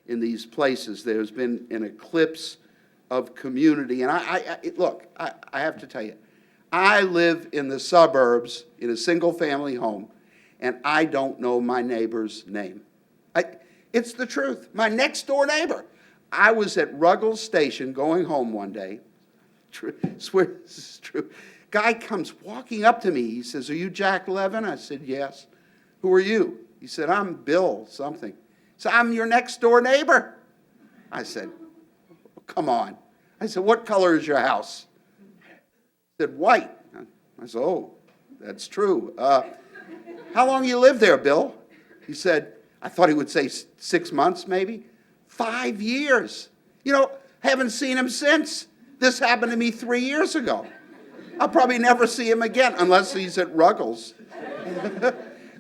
in these places. There's been an eclipse of community. And look, I have to tell you, I live in the suburbs in a single-family home, and I don't know my neighbor's name. It's the truth. My next-door neighbor. I was at Ruggles Station going home one day. Swear this is true. Guy comes walking up to me. He says, "Are you Jack Levin?" I said, "Yes." "Who are you?" He said, "I'm Bill something." So I'm your next-door neighbor. I said, "Come on." I said, "What color is your house?" He said, "White." I said, "Oh, that's true. How long you live there, Bill?" He said, I thought he would say 6 months maybe. 5 years. You know, haven't seen him since. This happened to me 3 years ago. I'll probably never see him again unless he's at Ruggles.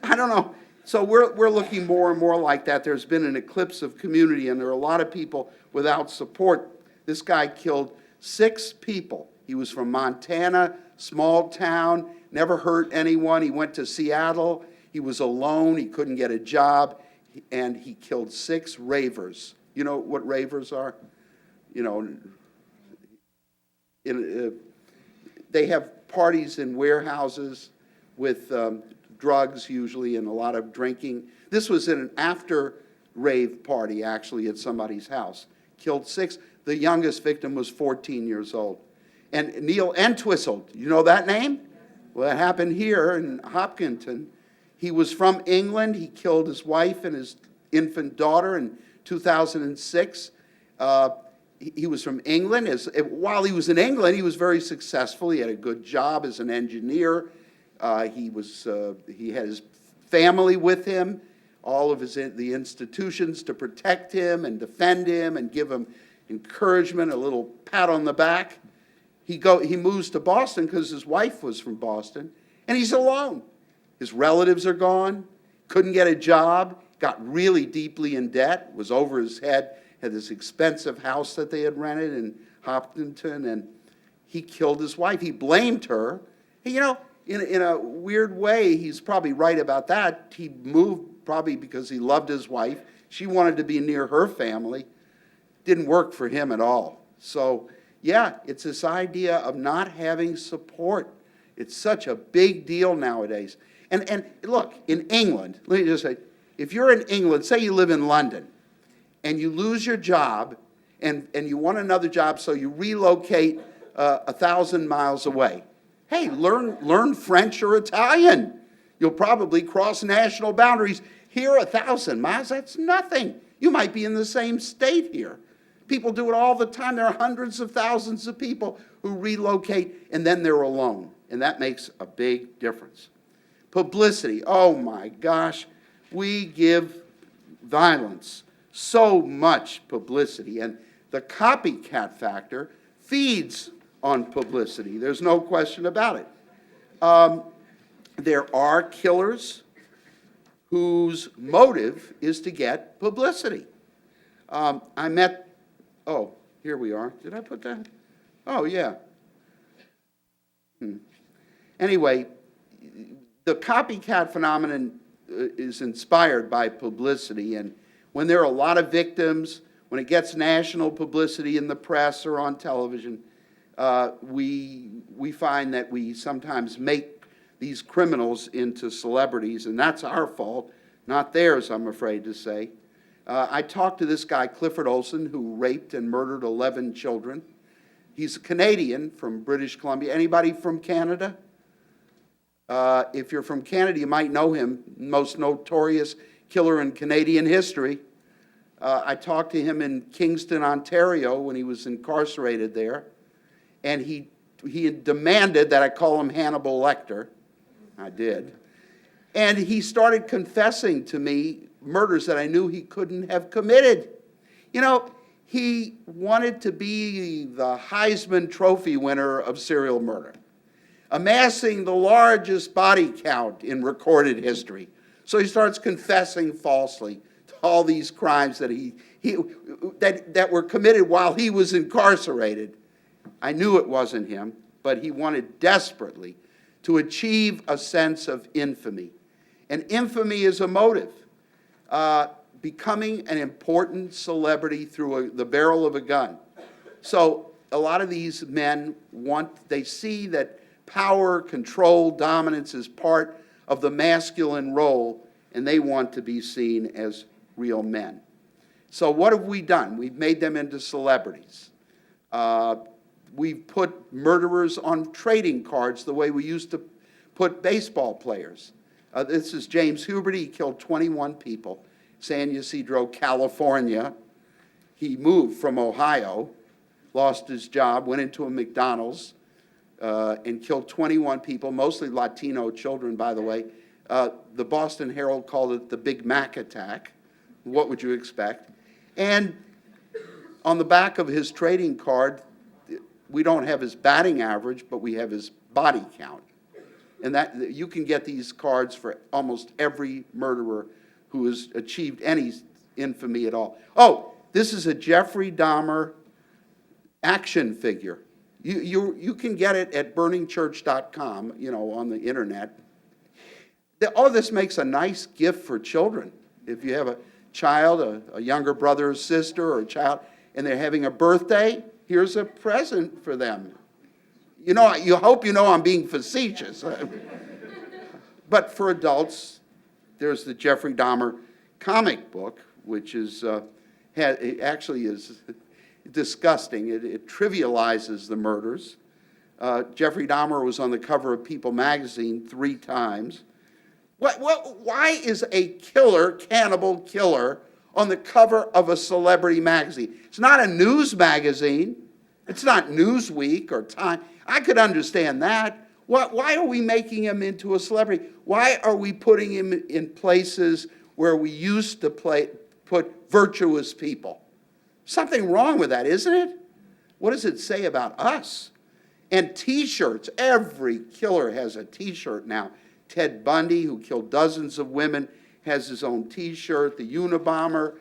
I don't know. So we're looking more and more like that. There's been an eclipse of community, and there are a lot of people without support. This guy killed 6 people. He was from Montana, small town, never hurt anyone. He went to Seattle. He was alone. He couldn't get a job, and he killed 6 ravers. You know what ravers are? You know, they have parties in warehouses with drugs usually and a lot of drinking. This was in an after-rave party, actually, at somebody's house. Killed 6. The youngest victim was 14 years old. And Neil Entwistle, you know that name? Well, it happened here in Hopkinton. He was from England. He killed his wife and his infant daughter in 2006. He was from England. While he was in England, he was very successful. He had a good job as an engineer. He had his family with him, all of the institutions to protect him and defend him and give him encouragement, a little pat on the back. He moves to Boston because his wife was from Boston, and he's alone. His relatives are gone, couldn't get a job, got really deeply in debt, was over his head, had this expensive house that they had rented in Hopkinton, and he killed his wife. He blamed her. And, you know, in a weird way, he's probably right about that. He moved probably because he loved his wife. She wanted to be near her family. Didn't work for him at all. So, yeah, it's this idea of not having support. It's such a big deal nowadays. And look, in England, let me just say, if you're in England, say you live in London, and you lose your job, and you want another job, so you relocate 1,000 miles away. Hey, learn French or Italian. You'll probably cross national boundaries. Here, 1,000 miles, that's nothing. You might be in the same state here. People do it all the time. There are hundreds of thousands of people who relocate, and then they're alone. And that makes a big difference. Publicity. Oh, my gosh. We give violence so much publicity. And the copycat factor feeds on publicity. There's no question about it. There are killers whose motive is to get publicity. I met, oh, here we are. Did I put that? Oh, yeah. Anyway, the copycat phenomenon is inspired by publicity, and when there are a lot of victims, when it gets national publicity in the press or on television, we find that we sometimes make these criminals into celebrities, and that's our fault, not theirs, I'm afraid to say. I talked to this guy, Clifford Olson, who raped and murdered 11 children. He's a Canadian from British Columbia. Anybody from Canada? If you're from Canada, you might know him, most notorious killer in Canadian history. I talked to him in Kingston, Ontario, when he was incarcerated there, and he had demanded that I call him Hannibal Lecter. I did. And he started confessing to me murders that I knew he couldn't have committed. You know, he wanted to be the Heisman Trophy winner of serial murder, amassing the largest body count in recorded history. So he starts confessing falsely to all these crimes that that were committed while he was incarcerated. I knew it wasn't him, but he wanted desperately to achieve a sense of infamy. And infamy is a motive. becoming an important celebrity through the barrel of a gun. So a lot of these men they see that power, control, dominance is part of the masculine role, and they want to be seen as real men. So what have we done? We've made them into celebrities. We've put murderers on trading cards the way we used to put baseball players. This is James Huberty. He killed 21 people. San Ysidro, California. He moved from Ohio, lost his job, went into a McDonald's, and killed 21 people, mostly Latino children, by the way. The Boston Herald called it the Big Mac attack. What would you expect? And on the back of his trading card, we don't have his batting average, but we have his body count. And that you can get these cards for almost every murderer who has achieved any infamy at all. Oh, this is a Jeffery Dahmer action figure. You can get it at burningchurch.com, on the internet. All this makes a nice gift for children. If you have a child, a younger brother or sister or a child, and they're having a birthday, here's a present for them. You hope I'm being facetious. But for adults, there's the Jeffrey Dahmer comic book, which is actually is disgusting. It trivializes the murders. Jeffrey Dahmer was on the cover of People magazine 3 times. Why is a cannibal killer, on the cover of a celebrity magazine? It's not a news magazine. It's not Newsweek or Time. I could understand that. Why are we making him into a celebrity? Why are we putting him in places where we used to put virtuous people? Something wrong with that, isn't it? What does it say about us? And T-shirts. Every killer has a T-shirt now. Ted Bundy, who killed dozens of women, has his own T-shirt. The Unabomber,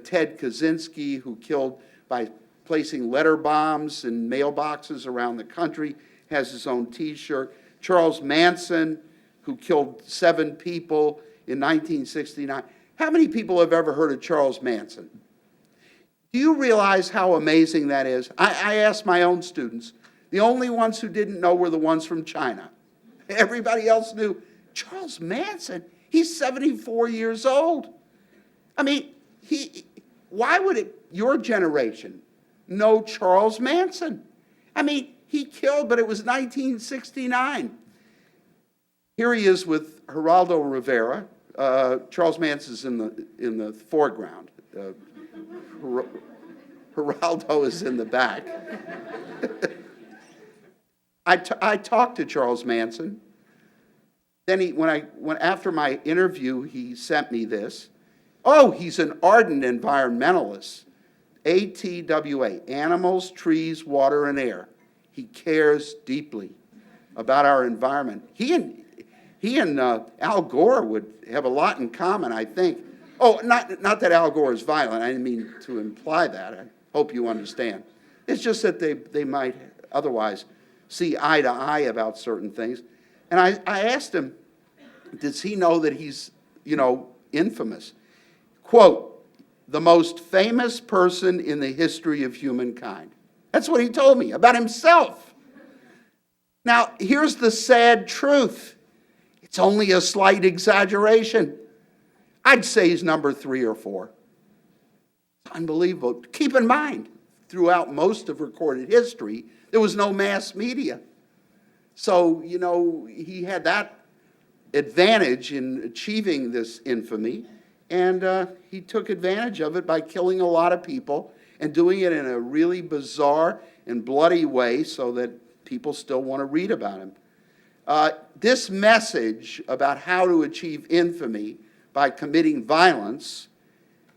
Ted Kaczynski, who killed by placing letter bombs in mailboxes around the country, has his own T-shirt. Charles Manson, who killed 7 people in 1969. How many people have ever heard of Charles Manson? Do you realize how amazing that is? I asked my own students. The only ones who didn't know were the ones from China. Everybody else knew. Charles Manson, he's 74 years old. I mean, why would your generation know Charles Manson? I mean, he killed, but it was 1969. Here he is with Geraldo Rivera. Charles Manson's in the foreground. Geraldo is in the back. I talked to Charles Manson. Then after my interview, he sent me this. Oh, he's an ardent environmentalist. ATWA, animals, trees, water, and air. He cares deeply about our environment. He and Al Gore would have a lot in common, I think. Oh, not that Al Gore is violent. I didn't mean to imply that. I hope you understand. It's just that they might otherwise see eye to eye about certain things. And I asked him, does he know that he's, infamous? Quote, the most famous person in the history of humankind. That's what he told me about himself. Now, here's the sad truth. It's only a slight exaggeration. I'd say he's number 3 or 4. It's unbelievable. Keep in mind, throughout most of recorded history, there was no mass media. So, he had that advantage in achieving this infamy, and he took advantage of it by killing a lot of people and doing it in a really bizarre and bloody way so that people still want to read about him. This message about how to achieve infamy by committing violence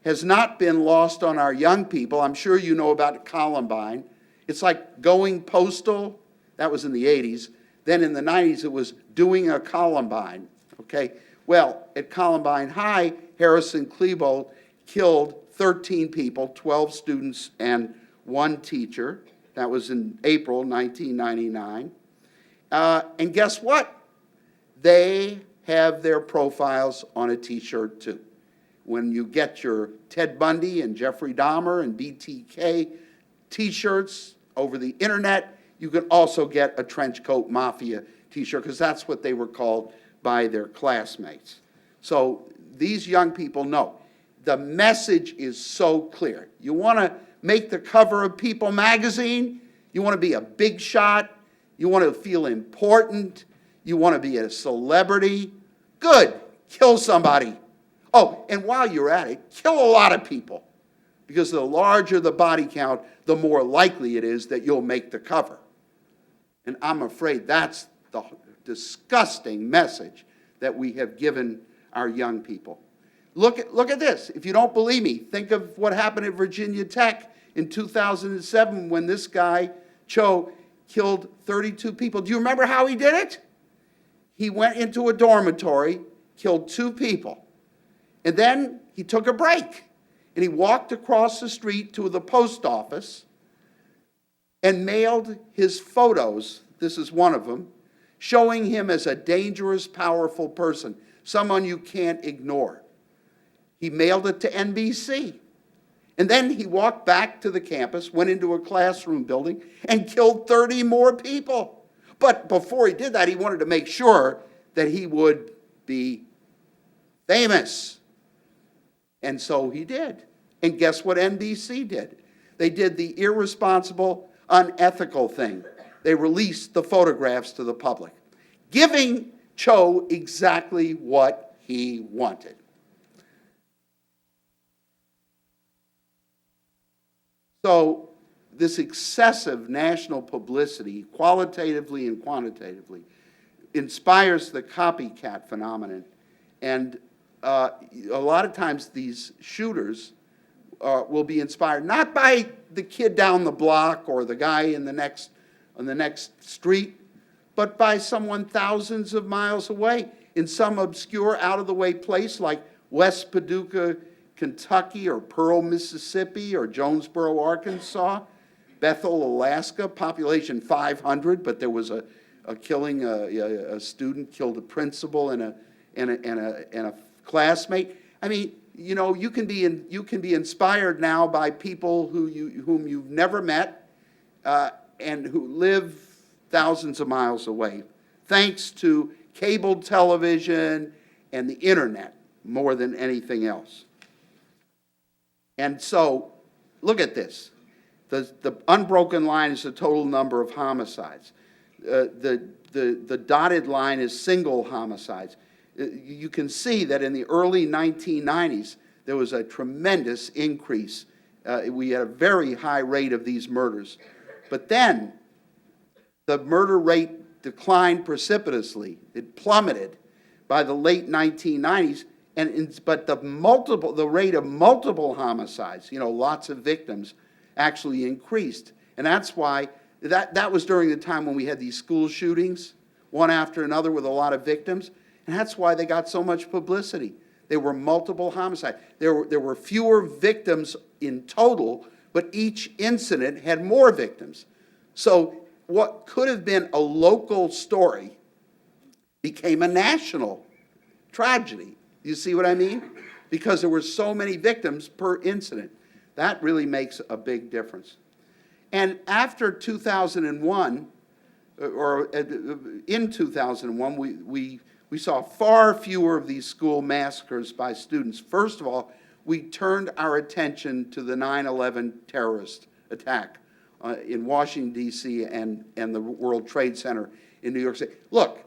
has not been lost on our young people. I'm sure you know about Columbine. It's like going postal. That was in the 80s. Then in the 90s, it was doing a Columbine. Okay? Well, at Columbine High, Harrison Klebold killed 13 people, 12 students and 1 teacher. That was in April 1999. And guess what? They have their profiles on a T-shirt too. when you get your Ted Bundy and Jeffrey Dahmer and BTK t-shirts over the internet, you can also get a trench coat mafia t-shirt, because that's what they were called by their classmates. So these young people know. The message is so clear. You want to make the cover of People magazine? You want to be a big shot? You want to feel important? You want to be a celebrity? Good. Kill somebody. Oh, and while you're at it, kill a lot of people. Because the larger the body count, the more likely it is that you'll make the cover. And I'm afraid that's the disgusting message that we have given our young people. Look at this. If you don't believe me, think of what happened at Virginia Tech in 2007 when this guy, Cho, killed 32 people. Do you remember how he did it? He went into a dormitory, killed 2 people, and then he took a break. And he walked across the street to the post office and mailed his photos, this is one of them, showing him as a dangerous, powerful person, someone you can't ignore. He mailed it to NBC. And then he walked back to the campus, went into a classroom building, and killed 30 more people. But before he did that, he wanted to make sure that he would be famous. And so he did. And guess what NBC did? They did the irresponsible, unethical thing. They released the photographs to the public, giving Cho exactly what he wanted. So this excessive national publicity, qualitatively and quantitatively, inspires the copycat phenomenon. And a lot of times these shooters will be inspired not by the kid down the block or the guy on the next street, but by someone thousands of miles away in some obscure, out-of-the-way place like West Paducah, Kentucky, or Pearl, Mississippi, or Jonesboro, Arkansas, Bethel, Alaska, population 500, but there was a killing. A student killed a principal and a classmate. I mean, you know, you can be inspired now by people whom you've never met and who live thousands of miles away, thanks to cable television and the internet more than anything else. And so, look at this. The unbroken line is the total number of homicides. The dotted line is single homicides. You can see that in the early 1990s, there was a tremendous increase. We had a very high rate of these murders. But then, the murder rate declined precipitously. It plummeted by the late 1990s. But the rate of multiple homicides, you know, lots of victims, actually increased. And that's why, that was during the time when we had these school shootings, one after another with a lot of victims. And that's why they got so much publicity. There were multiple homicides. There were fewer victims in total, but each incident had more victims. So what could have been a local story became a national tragedy. You see what I mean? Because there were so many victims per incident. That really makes a big difference. And after 2001, or in 2001, we saw far fewer of these school massacres by students. First of all, we turned our attention to the 9/11 terrorist attack in Washington, D.C. and the World Trade Center in New York City. Look,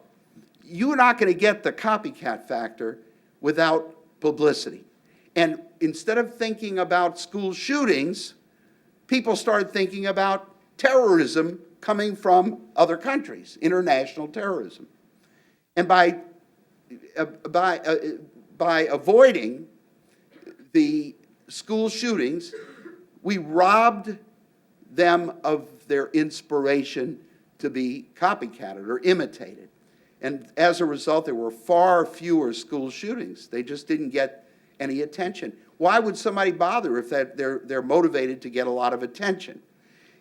you're not going to get the copycat factor without publicity. And instead of thinking about school shootings, people started thinking about terrorism coming from other countries, international terrorism. And by avoiding the school shootings, we robbed them of their inspiration to be copycatted or imitated. And as a result, there were far fewer school shootings. They just didn't get any attention. Why would somebody bother if they're motivated to get a lot of attention?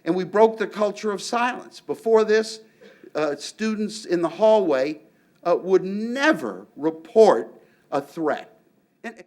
And we broke the culture of silence. Before this, students in the hallway would never report a threat. And